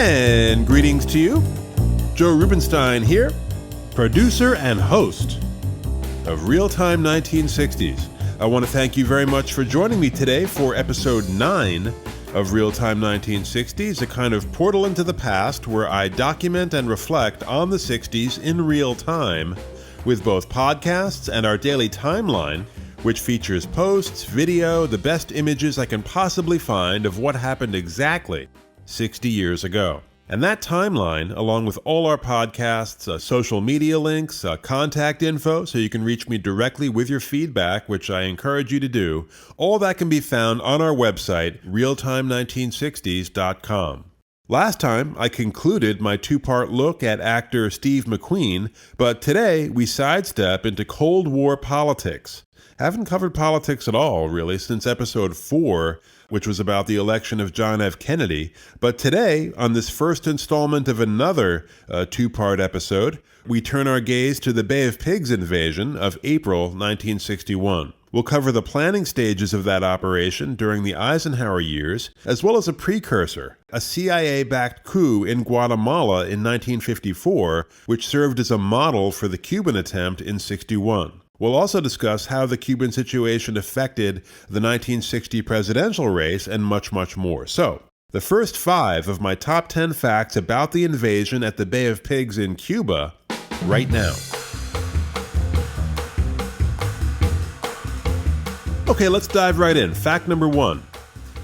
And greetings to you. Joe Rubenstein here, producer and host of Real-Time 1960s. I want to thank you very much for joining me today for episode 9 of Real-Time 1960s, a kind of portal into the past where I document and reflect on the 60s in real time with both podcasts and our daily timeline, which features posts, video, the best images I can possibly find of what happened exactly 60 years ago. And that timeline, along with all our podcasts, social media links, contact info, so you can reach me directly with your feedback, which I encourage you to do, all that can be found on our website, realtime1960s.com. Last time, I concluded my two-part look at actor Steve McQueen, but today we sidestep into Cold War politics. Haven't covered politics at all, really, since episode 4, which was about the election of John F. Kennedy. But today, on this first installment of another two-part episode, we turn our gaze to the Bay of Pigs invasion of April 1961. We'll cover the planning stages of that operation during the Eisenhower years, as well as a precursor, a CIA-backed coup in Guatemala in 1954, which served as a model for the Cuban attempt in '61. We'll also discuss how the Cuban situation affected the 1960 presidential race and much, much more. So, the first 5 of my top 10 facts about the invasion at the Bay of Pigs in Cuba, right now. Okay, let's dive right in. Fact number 1.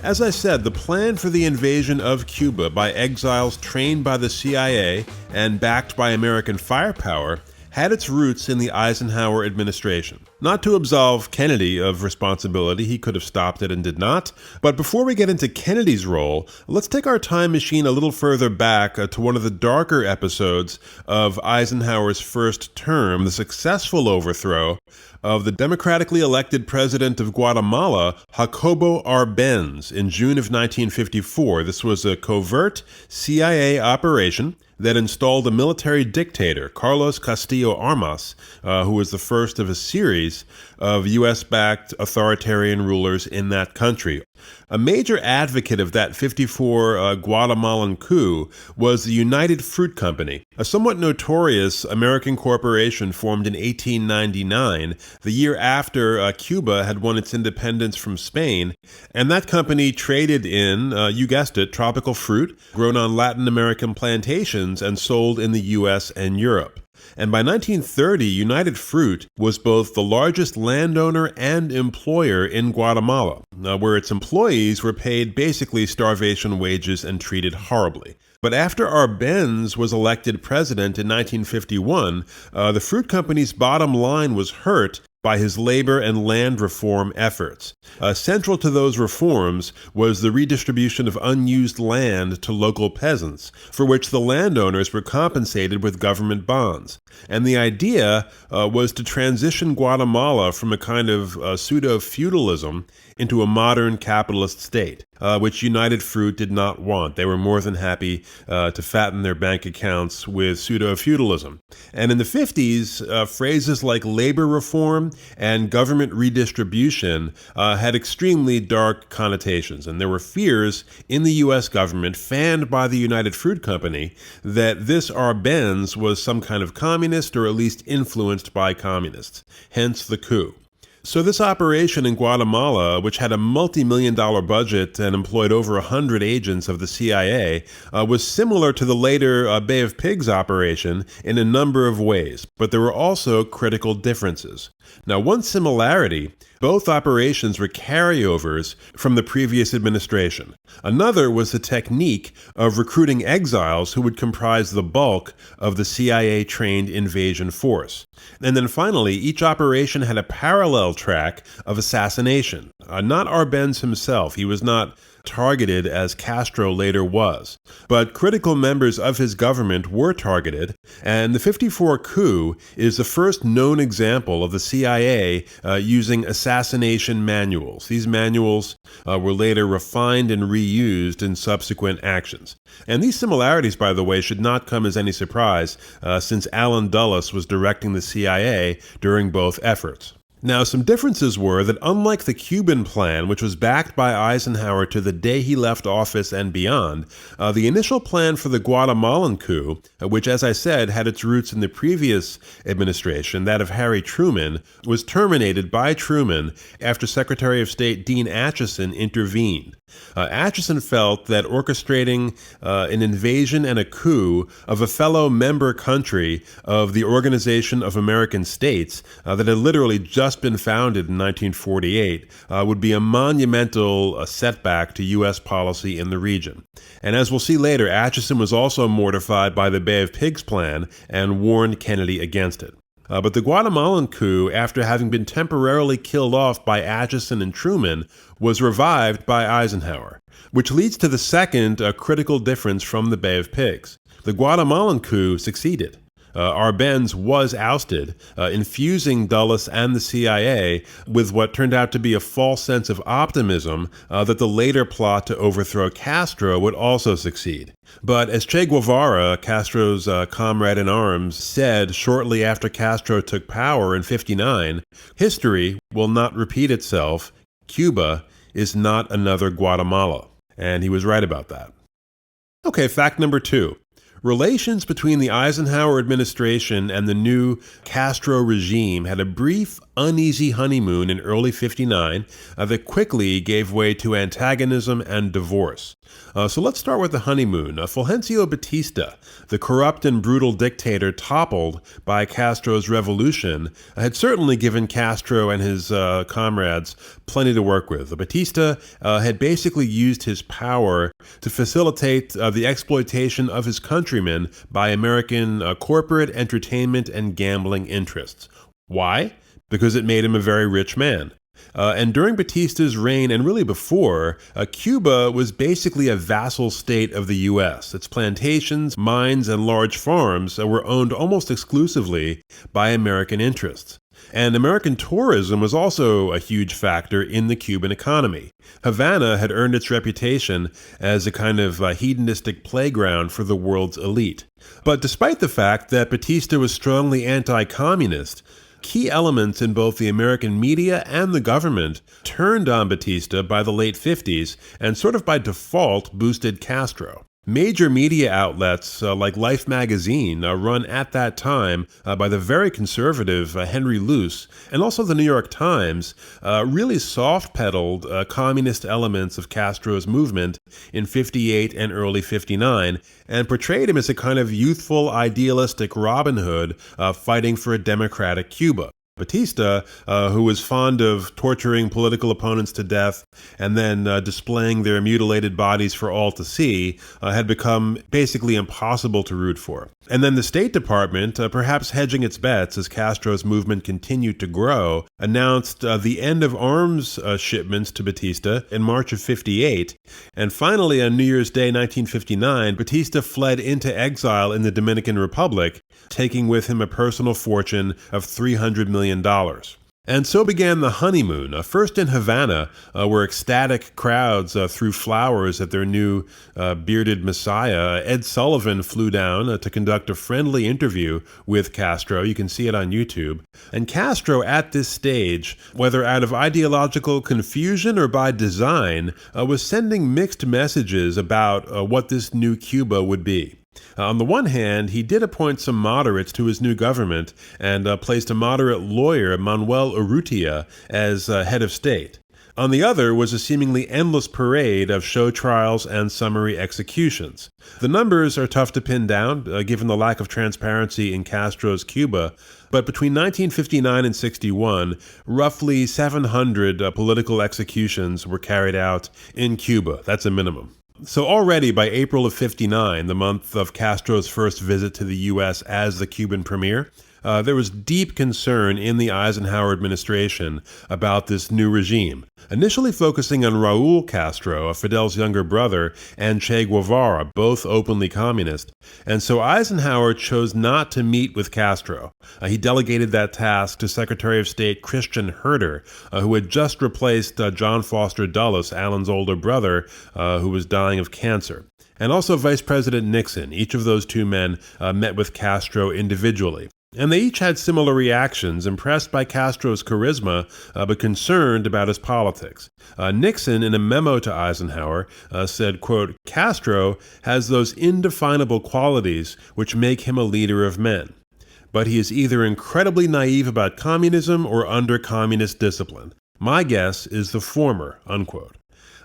As I said, the plan for the invasion of Cuba by exiles trained by the CIA and backed by American firepower had its roots in the Eisenhower administration. Not to absolve Kennedy of responsibility, he could have stopped it and did not. But before we get into Kennedy's role, let's take our time machine a little further back to one of the darker episodes of Eisenhower's first term, the successful overthrow of the democratically elected president of Guatemala, Jacobo Arbenz, in June of 1954. This was a covert CIA operation that installed a military dictator, Carlos Castillo Armas, who was the first of a series of U.S.-backed authoritarian rulers in that country. A major advocate of that 54 Guatemalan coup was the United Fruit Company, a somewhat notorious American corporation formed in 1899, the year after Cuba had won its independence from Spain. And that company traded in, you guessed it, tropical fruit grown on Latin American plantations and sold in the U.S. and Europe. And by 1930, United Fruit was both the largest landowner and employer in Guatemala, where its employees were paid basically starvation wages and treated horribly. But after Arbenz was elected president in 1951, the fruit company's bottom line was hurt by his labor and land reform efforts. Central to those reforms was the redistribution of unused land to local peasants, for which the landowners were compensated with government bonds. And the idea was to transition Guatemala from a kind of pseudo-feudalism into a modern capitalist state, which United Fruit did not want. They were more than happy to fatten their bank accounts with pseudo-feudalism. And in the 50s, phrases like labor reform and government redistribution had extremely dark connotations. And there were fears in the U.S. government, fanned by the United Fruit Company, that this Arbenz was some kind of communist or at least influenced by communists, hence the coup. So this operation in Guatemala, which had a multi-million-dollar budget and employed over 100 agents of the CIA, was similar to the later Bay of Pigs operation in a number of ways, but there were also critical differences. Now, one similarity, both operations were carryovers from the previous administration. Another was the technique of recruiting exiles who would comprise the bulk of the CIA-trained invasion force. And then finally, each operation had a parallel track of assassination. Not Arbenz himself. He was not targeted as Castro later was. But critical members of his government were targeted, and the '54 coup is the first known example of the CIA using assassination manuals. These manuals were later refined and reused in subsequent actions. And these similarities, by the way, should not come as any surprise, since Allen Dulles was directing the CIA during both efforts. Now, some differences were that unlike the Cuban plan, which was backed by Eisenhower to the day he left office and beyond, the initial plan for the Guatemalan coup, which, as I said, had its roots in the previous administration, that of Harry Truman, was terminated by Truman after Secretary of State Dean Acheson intervened. Acheson felt that orchestrating an invasion and a coup of a fellow member country of the Organization of American States that had literally just been founded in 1948 would be a monumental setback to U.S. policy in the region. And as we'll see later, Acheson was also mortified by the Bay of Pigs plan and warned Kennedy against it. But the Guatemalan coup, after having been temporarily killed off by Acheson and Truman, was revived by Eisenhower, which leads to the second critical difference from the Bay of Pigs. The Guatemalan coup succeeded. Arbenz was ousted, infusing Dulles and the CIA with what turned out to be a false sense of optimism that the later plot to overthrow Castro would also succeed. But as Che Guevara, Castro's comrade in arms, said shortly after Castro took power in '59, history will not repeat itself. Cuba is not another Guatemala. And he was right about that. Okay, fact number 2. Relations between the Eisenhower administration and the new Castro regime had a brief, uneasy honeymoon in early '59 that quickly gave way to antagonism and divorce. So let's start with the honeymoon. Fulgencio Batista, the corrupt and brutal dictator toppled by Castro's revolution, had certainly given Castro and his comrades plenty to work with. Batista had basically used his power to facilitate the exploitation of his countrymen by American corporate, entertainment, and gambling interests. Why? Because it made him a very rich man. And during Batista's reign, and really before, Cuba was basically a vassal state of the U.S. Its plantations, mines, and large farms were owned almost exclusively by American interests. And American tourism was also a huge factor in the Cuban economy. Havana had earned its reputation as a kind of hedonistic playground for the world's elite. But despite the fact that Batista was strongly anti-communist, key elements in both the American media and the government turned on Batista by the late 50s and sort of by default boosted Castro. Major media outlets like Life magazine, run at that time by the very conservative Henry Luce, and also the New York Times, really soft-pedaled communist elements of Castro's movement in '58 and early '59, and portrayed him as a kind of youthful, idealistic Robin Hood fighting for a democratic Cuba. Batista, who was fond of torturing political opponents to death and then displaying their mutilated bodies for all to see, had become basically impossible to root for. And then the State Department, perhaps hedging its bets as Castro's movement continued to grow, announced the end of arms shipments to Batista in March of '58. And finally, on New Year's Day 1959, Batista fled into exile in the Dominican Republic, taking with him a personal fortune of $300 million. And so began the honeymoon, first in Havana, where ecstatic crowds threw flowers at their new bearded messiah. Ed Sullivan flew down to conduct a friendly interview with Castro. You can see it on YouTube. And Castro, at this stage, whether out of ideological confusion or by design, was sending mixed messages about what this new Cuba would be. On the one hand, he did appoint some moderates to his new government and placed a moderate lawyer, Manuel Urrutia, as head of state. On the other was a seemingly endless parade of show trials and summary executions. The numbers are tough to pin down, given the lack of transparency in Castro's Cuba, but between 1959 and '61, roughly 700 political executions were carried out in Cuba. That's a minimum. So already by April of '59, the month of Castro's first visit to the U.S. as the Cuban premier, there was deep concern in the Eisenhower administration about this new regime, initially focusing on Raul Castro, Fidel's younger brother, and Che Guevara, both openly communist. And so Eisenhower chose not to meet with Castro. He delegated that task to Secretary of State Christian Herter, who had just replaced John Foster Dulles, Allen's older brother, who was dying of cancer. And also Vice President Nixon. Each of those two men met with Castro individually. And they each had similar reactions, impressed by Castro's charisma, but concerned about his politics. Nixon, in a memo to Eisenhower, said, quote, "Castro has those indefinable qualities which make him a leader of men. But he is either incredibly naive about communism or under communist discipline. My guess is the former," unquote.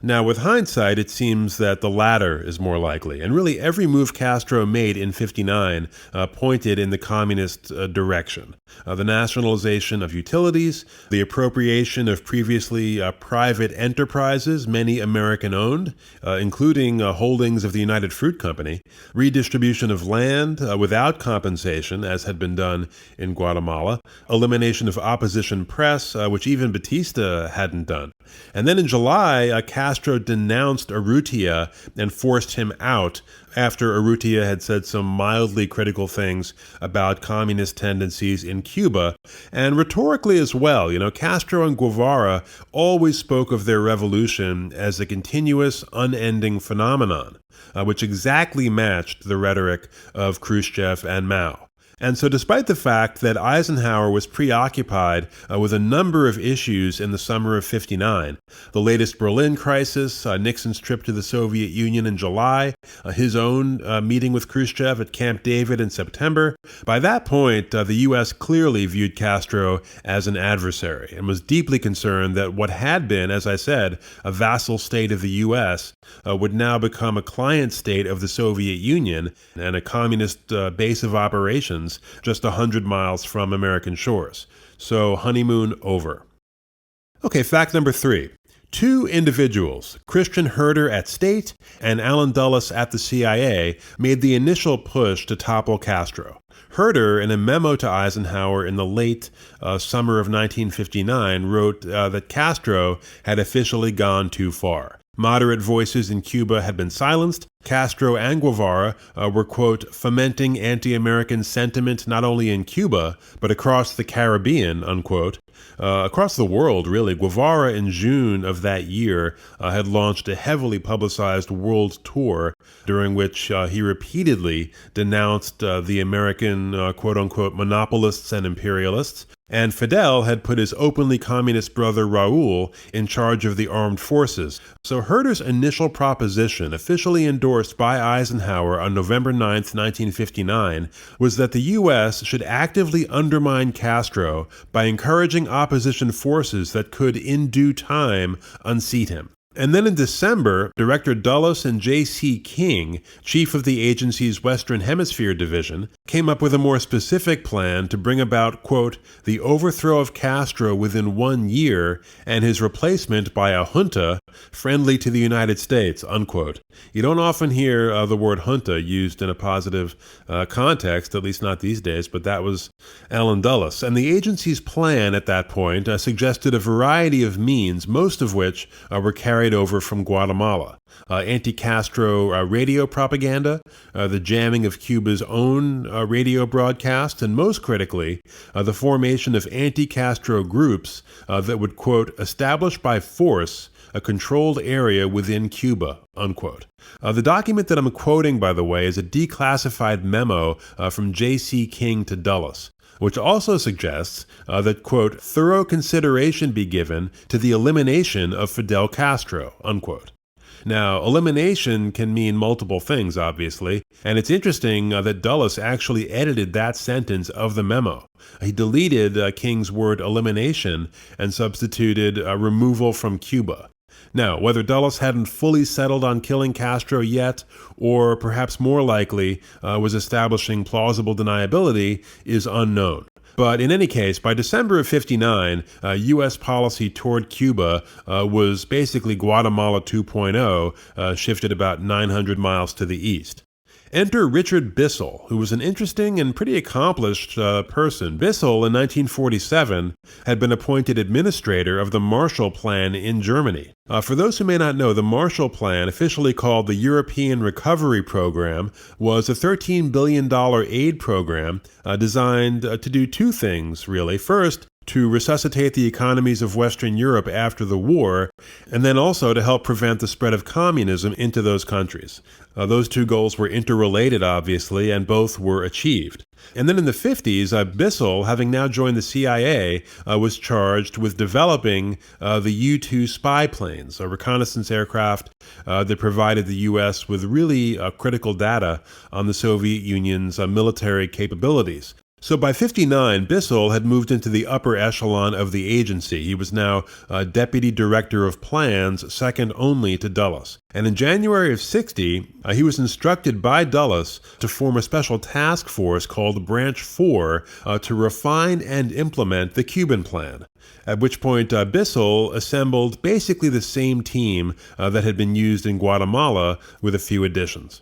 Now, with hindsight, it seems that the latter is more likely, and really every move Castro made in '59 pointed in the communist direction. The nationalization of utilities, the appropriation of previously private enterprises, many American-owned, including holdings of the United Fruit Company, redistribution of land without compensation, as had been done in Guatemala, elimination of opposition press, which even Batista hadn't done. And then in July, Castro denounced Urrutia and forced him out after Urrutia had said some mildly critical things about communist tendencies in Cuba, and rhetorically as well. Castro and Guevara always spoke of their revolution as a continuous, unending phenomenon, which exactly matched the rhetoric of Khrushchev and Mao. And so despite the fact that Eisenhower was preoccupied with a number of issues in the summer of '59, the latest Berlin crisis, Nixon's trip to the Soviet Union in July, his own meeting with Khrushchev at Camp David in September, by that point, the U.S. clearly viewed Castro as an adversary and was deeply concerned that what had been, as I said, a vassal state of the U.S. Would now become a client state of the Soviet Union and a communist base of operations just 100 miles from American shores. So honeymoon over. Okay, fact number 3. Two individuals, Christian Herter at State and Allen Dulles at the CIA, made the initial push to topple Castro. Herter, in a memo to Eisenhower in the late summer of 1959, wrote that Castro had officially gone too far. Moderate voices in Cuba had been silenced. Castro and Guevara were, quote, "fomenting anti-American sentiment not only in Cuba, but across the Caribbean," unquote. Across the world, really. Guevara, in June of that year, had launched a heavily publicized world tour during which he repeatedly denounced the American, quote-unquote, monopolists and imperialists. And Fidel had put his openly communist brother Raul in charge of the armed forces. So Herter's initial proposition, officially endorsed by Eisenhower on November 9, 1959, was that the U.S. should actively undermine Castro by encouraging opposition forces that could, in due time, unseat him. And then in December, Director Dulles and J.C. King, chief of the agency's Western Hemisphere Division, came up with a more specific plan to bring about, quote, "the overthrow of Castro within 1 year and his replacement by a junta friendly to the United States," unquote. You don't often hear the word junta used in a positive context, at least not these days, but that was Allen Dulles. And the agency's plan at that point suggested a variety of means, most of which were carried over from Guatemala. Anti-Castro radio propaganda, the jamming of Cuba's own radio broadcasts, and most critically, the formation of anti-Castro groups that would, quote, "establish by force a controlled area within Cuba," unquote. The document that I'm quoting, by the way, is a declassified memo from J.C. King to Dulles, which also suggests that, quote, "thorough consideration be given to the elimination of Fidel Castro," unquote. Now, elimination can mean multiple things, obviously, and it's interesting that Dulles actually edited that sentence of the memo. He deleted King's word elimination and substituted removal from Cuba. Now, whether Dulles hadn't fully settled on killing Castro yet, or perhaps more likely was establishing plausible deniability, is unknown. But in any case, by December of '59, U.S. policy toward Cuba was basically Guatemala 2.0, shifted about 900 miles to the east. Enter Richard Bissell, who was an interesting and pretty accomplished person. Bissell, in 1947, had been appointed administrator of the Marshall Plan in Germany. For those who may not know, the Marshall Plan, officially called the European Recovery Program, was a $13 billion aid program designed to do two things, really. First, to resuscitate the economies of Western Europe after the war, and then also to help prevent the spread of communism into those countries. Those two goals were interrelated, obviously, and both were achieved. And then in the 50s, Bissell, having now joined the CIA, was charged with developing the U-2 spy planes, a reconnaissance aircraft that provided the U.S. with really critical data on the Soviet Union's military capabilities. So by 1959, Bissell had moved into the upper echelon of the agency. He was now Deputy Director of Plans, second only to Dulles. And in January of 1960, he was instructed by Dulles to form a special task force called Branch 4 to refine and implement the Cuban plan. At which point Bissell assembled basically the same team that had been used in Guatemala with a few additions.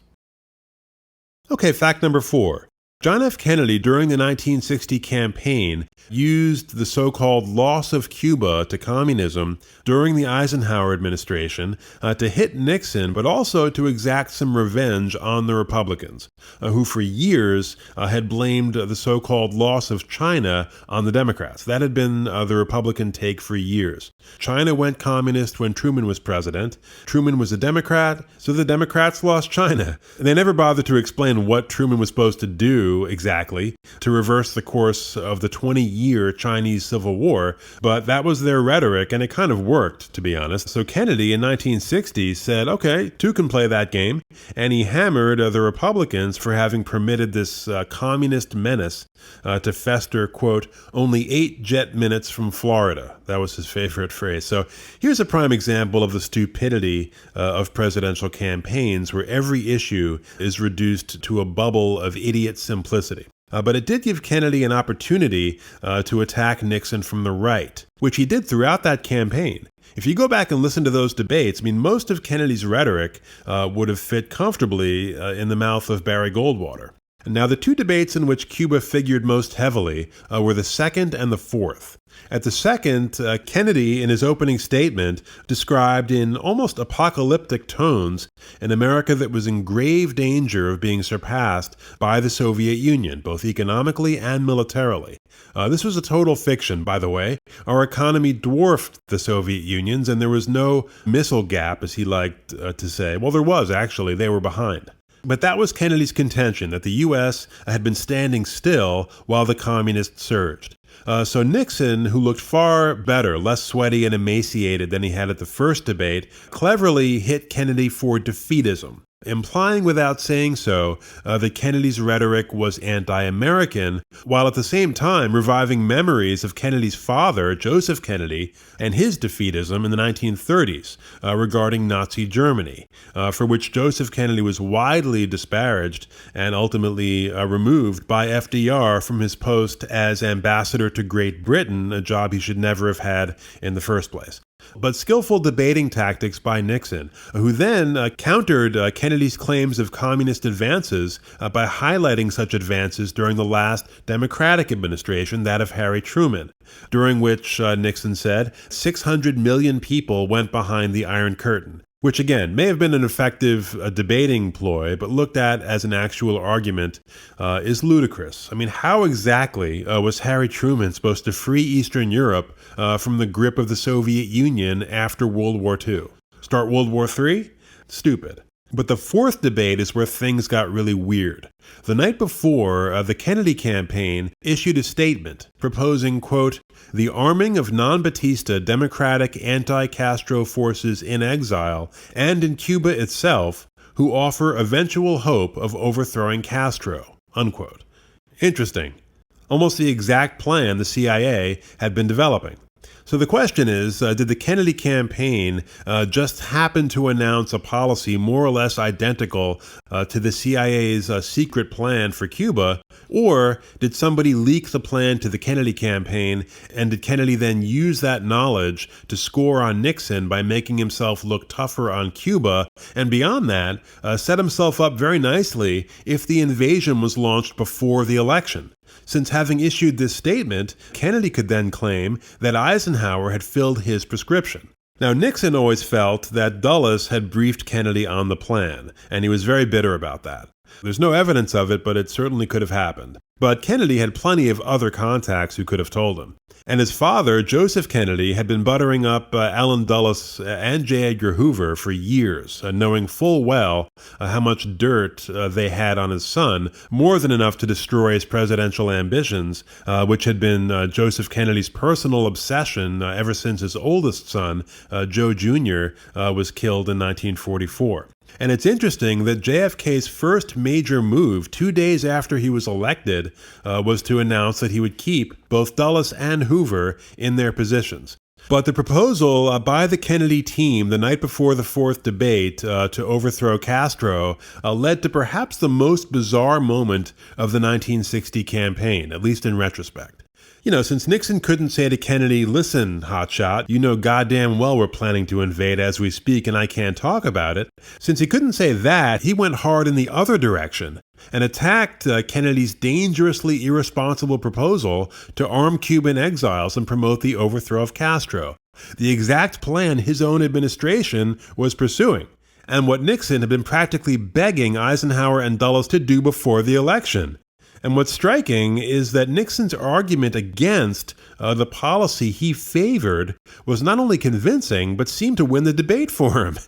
Okay, fact number 4. John F. Kennedy, during the 1960 campaign, used the so-called loss of Cuba to communism during the Eisenhower administration to hit Nixon, but also to exact some revenge on the Republicans, who for years had blamed the so-called loss of China on the Democrats. That had been the Republican take for years. China went communist when Truman was president. Truman was a Democrat, so the Democrats lost China. And they never bothered to explain what Truman was supposed to do exactly to reverse the course of the 20-year Chinese Civil War, but that was their rhetoric, and it kind of worked, to be honest. So Kennedy in 1960 said, okay, two can play that game, and he hammered the Republicans for having permitted this communist menace to fester, quote, only 8 jet minutes from Florida. That was his favorite phrase. So here's a prime example of the stupidity of presidential campaigns, where every issue is reduced to a bubble of idiot simplicity. But it did give Kennedy an opportunity to attack Nixon from the right, which he did throughout that campaign. If you go back and listen to those debates, I mean, most of Kennedy's rhetoric would have fit comfortably in the mouth of Barry Goldwater. Now, the two debates in which Cuba figured most heavily were the second and the fourth. At the second, Kennedy, in his opening statement, described in almost apocalyptic tones an America that was in grave danger of being surpassed by the Soviet Union, both economically and militarily. This was a total fiction, by the way. Our economy dwarfed the Soviet Union's, and there was no missile gap, as he liked to say. Well, there was, actually. They were behind. But that was Kennedy's contention, that the U.S. had been standing still while the communists surged. So Nixon, who looked far better, less sweaty and emaciated than he had at the first debate, cleverly hit Kennedy for defeatism, implying without saying so that Kennedy's rhetoric was anti-American, while at the same time reviving memories of Kennedy's father, Joseph Kennedy, and his defeatism in the 1930s regarding Nazi Germany, for which Joseph Kennedy was widely disparaged and ultimately removed by FDR from his post as ambassador to Great Britain, a job he should never have had in the first place. But skillful debating tactics by Nixon, who then countered Kennedy's claims of communist advances by highlighting such advances during the last Democratic administration, that of Harry Truman, during which, Nixon said, 600 million people went behind the Iron Curtain. Which, again, may have been an effective debating ploy, but looked at as an actual argument is ludicrous. I mean, how exactly was Harry Truman supposed to free Eastern Europe from the grip of the Soviet Union after World War II? Start World War III? Stupid. But the fourth debate is where things got really weird. The night before, the Kennedy campaign issued a statement proposing, quote, the arming of non-Batista democratic anti-Castro forces in exile and in Cuba itself who offer eventual hope of overthrowing Castro, unquote. Interesting. Almost the exact plan the CIA had been developing. So the question is, did the Kennedy campaign just happen to announce a policy more or less identical to the CIA's secret plan for Cuba, or did somebody leak the plan to the Kennedy campaign, and did Kennedy then use that knowledge to score on Nixon by making himself look tougher on Cuba, and beyond that, set himself up very nicely if the invasion was launched before the election? Since having issued this statement, Kennedy could then claim that Eisenhower had filled his prescription. Now, Nixon always felt that Dulles had briefed Kennedy on the plan, and he was very bitter about that. There's no evidence of it, but it certainly could have happened. But Kennedy had plenty of other contacts who could have told him. And his father, Joseph Kennedy, had been buttering up Allen Dulles and J. Edgar Hoover for years, knowing full well how much dirt they had on his son, more than enough to destroy his presidential ambitions, which had been Joseph Kennedy's personal obsession ever since his oldest son, Joe Jr., was killed in 1944. And it's interesting that JFK's first major move 2 days after he was elected was to announce that he would keep both Dulles and Hoover in their positions. But the proposal by the Kennedy team the night before the fourth debate to overthrow Castro led to perhaps the most bizarre moment of the 1960 campaign, at least in retrospect. You know, since Nixon couldn't say to Kennedy, "Listen, hotshot, you know goddamn well we're planning to invade as we speak and I can't talk about it," since he couldn't say that, he went hard in the other direction and attacked Kennedy's dangerously irresponsible proposal to arm Cuban exiles and promote the overthrow of Castro, the exact plan his own administration was pursuing, and what Nixon had been practically begging Eisenhower and Dulles to do before the election. And what's striking is that Nixon's argument against the policy he favored was not only convincing, but seemed to win the debate for him.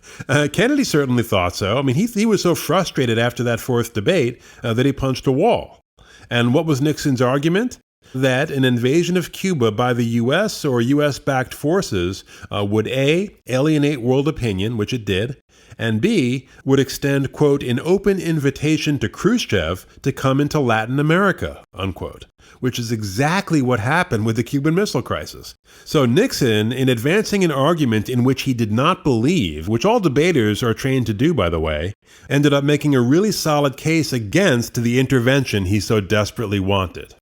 Kennedy certainly thought so. I mean, he was so frustrated after that fourth debate that he punched a wall. And what was Nixon's argument? That an invasion of Cuba by the U.S. or U.S.-backed forces would A, alienate world opinion, which it did, and B, would extend, quote, an open invitation to Khrushchev to come into Latin America, unquote, which is exactly what happened with the Cuban Missile Crisis. So Nixon, in advancing an argument in which he did not believe, which all debaters are trained to do, by the way, ended up making a really solid case against the intervention he so desperately wanted.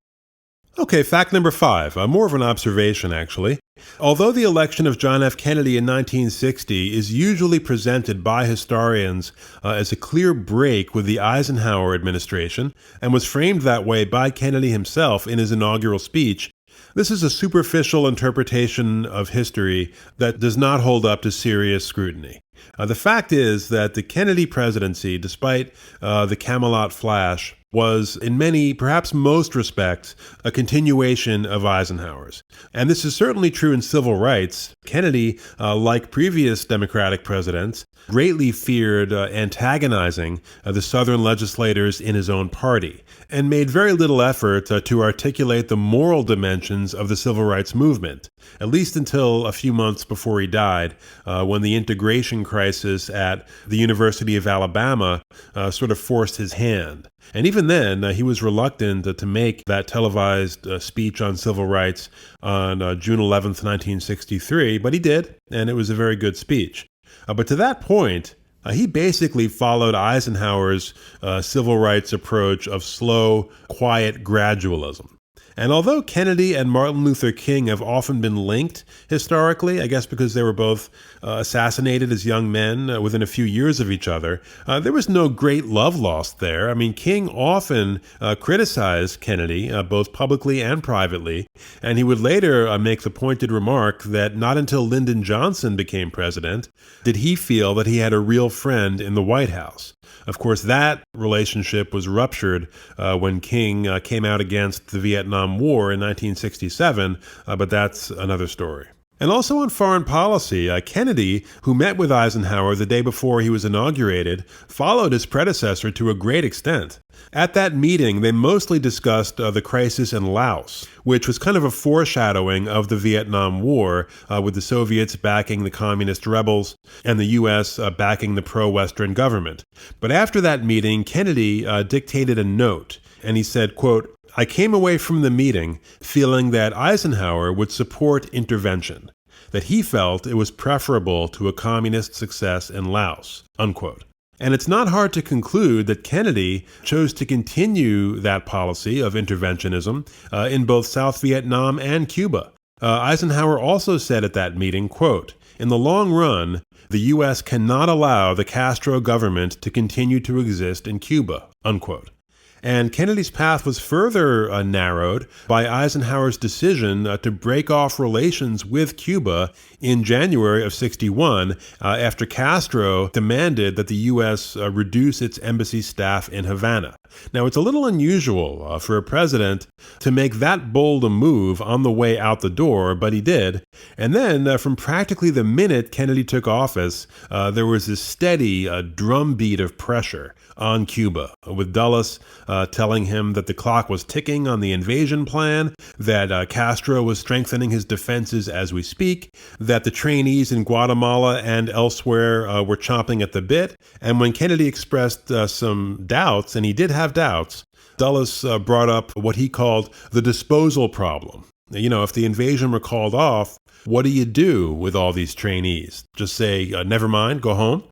Okay, fact number 5, more of an observation, actually. Although the election of John F. Kennedy in 1960 is usually presented by historians as a clear break with the Eisenhower administration, and was framed that way by Kennedy himself in his inaugural speech, this is a superficial interpretation of history that does not hold up to serious scrutiny. The fact is that the Kennedy presidency, despite the Camelot flash, was in many, perhaps most respects, a continuation of Eisenhower's. And this is certainly true in civil rights. Kennedy, like previous Democratic presidents, greatly feared antagonizing the Southern legislators in his own party, and made very little effort to articulate the moral dimensions of the civil rights movement, at least until a few months before he died, when the integration crisis at the University of Alabama sort of forced his hand. And even then, he was reluctant to make that televised speech on civil rights on June 11th, 1963, but he did, and it was a very good speech. But to that point, he basically followed Eisenhower's civil rights approach of slow, quiet gradualism. And although Kennedy and Martin Luther King have often been linked historically, I guess because they were both assassinated as young men within a few years of each other, there was no great love lost there. I mean, King often criticized Kennedy, both publicly and privately, and he would later make the pointed remark that not until Lyndon Johnson became president did he feel that he had a real friend in the White House. Of course, that relationship was ruptured when King came out against the Vietnam War in 1967, but that's another story. And also on foreign policy, Kennedy, who met with Eisenhower the day before he was inaugurated, followed his predecessor to a great extent. At that meeting, they mostly discussed the crisis in Laos, which was kind of a foreshadowing of the Vietnam War, with the Soviets backing the communist rebels and the U.S. Backing the pro-Western government. But after that meeting, Kennedy dictated a note, and he said, quote, "I came away from the meeting feeling that Eisenhower would support intervention, that he felt it was preferable to a communist success in Laos," unquote. And it's not hard to conclude that Kennedy chose to continue that policy of interventionism in both South Vietnam and Cuba. Eisenhower also said at that meeting, quote, "In the long run, the U.S. cannot allow the Castro government to continue to exist in Cuba," unquote. And Kennedy's path was further narrowed by Eisenhower's decision to break off relations with Cuba in January of 61 after Castro demanded that the U.S. reduce its embassy staff in Havana. Now, it's a little unusual for a president to make that bold a move on the way out the door, but he did. And then from practically the minute Kennedy took office, there was this steady drumbeat of pressure on Cuba, with Dulles telling him that the clock was ticking on the invasion plan, that Castro was strengthening his defenses as we speak, that the trainees in Guatemala and elsewhere were chomping at the bit. And when Kennedy expressed some doubts, and he did have doubts, Dulles brought up what he called the disposal problem. You know, if the invasion were called off, what do you do with all these trainees? Just say, never mind, go home?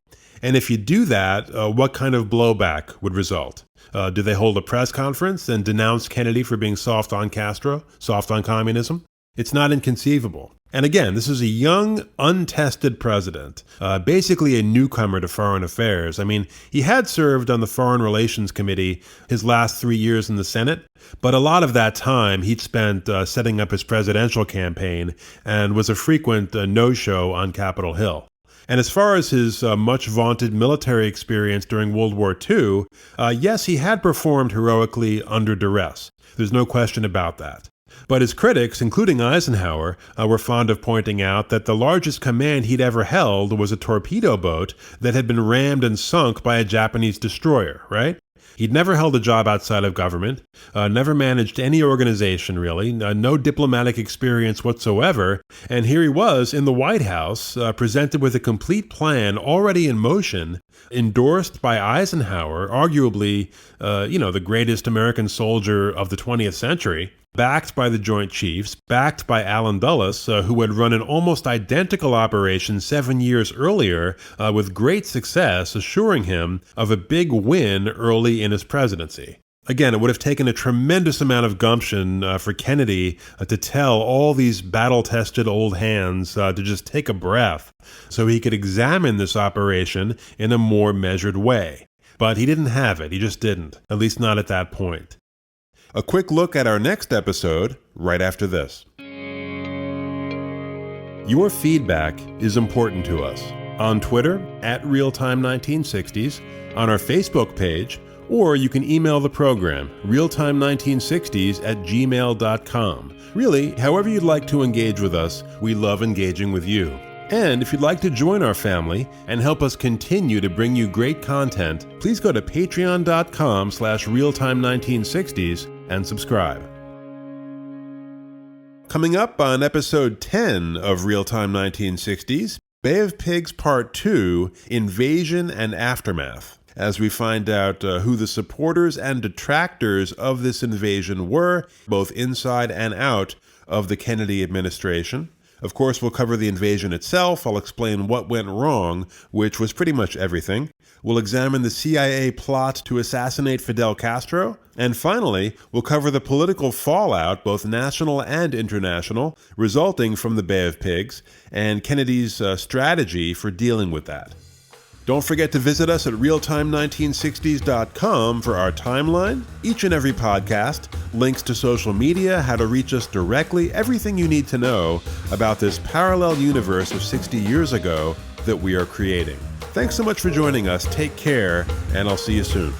And if you do that, what kind of blowback would result? Do they hold a press conference and denounce Kennedy for being soft on Castro, soft on communism? It's not inconceivable. And again, this is a young, untested president, basically a newcomer to foreign affairs. I mean, he had served on the Foreign Relations Committee his last 3 years in the Senate, but a lot of that time he'd spent setting up his presidential campaign and was a frequent no-show on Capitol Hill. And as far as his much vaunted military experience during World War II, yes, he had performed heroically under duress. There's no question about that. But his critics, including Eisenhower, were fond of pointing out that the largest command he'd ever held was a torpedo boat that had been rammed and sunk by a Japanese destroyer, right? He'd never held a job outside of government, never managed any organization really, no diplomatic experience whatsoever, and here he was in the White House, presented with a complete plan already in motion, endorsed by Eisenhower, arguably, the greatest American soldier of the 20th century, backed by the Joint Chiefs, backed by Allen Dulles, who had run an almost identical operation 7 years earlier with great success, assuring him of a big win early in his presidency. Again, it would have taken a tremendous amount of gumption for Kennedy to tell all these battle-tested old hands to just take a breath so he could examine this operation in a more measured way. But he didn't have it. He just didn't, at least not at that point. A quick look at our next episode right after this. Your feedback is important to us. On Twitter, @Realtime1960s, on our Facebook page, or you can email the program, realtime1960s@gmail.com. Really, however you'd like to engage with us, we love engaging with you. And if you'd like to join our family and help us continue to bring you great content, please go to patreon.com/realtime1960s and subscribe. Coming up on episode 10 of Realtime 1960s, Bay of Pigs Part 2, Invasion and Aftermath, as we find out who the supporters and detractors of this invasion were, both inside and out of the Kennedy administration. Of course, we'll cover the invasion itself. I'll explain what went wrong, which was pretty much everything. We'll examine the CIA plot to assassinate Fidel Castro. And finally, we'll cover the political fallout, both national and international, resulting from the Bay of Pigs, and Kennedy's strategy for dealing with that. Don't forget to visit us at realtime1960s.com for our timeline, each and every podcast, links to social media, how to reach us directly, everything you need to know about this parallel universe of 60 years ago that we are creating. Thanks so much for joining us. Take care, and I'll see you soon.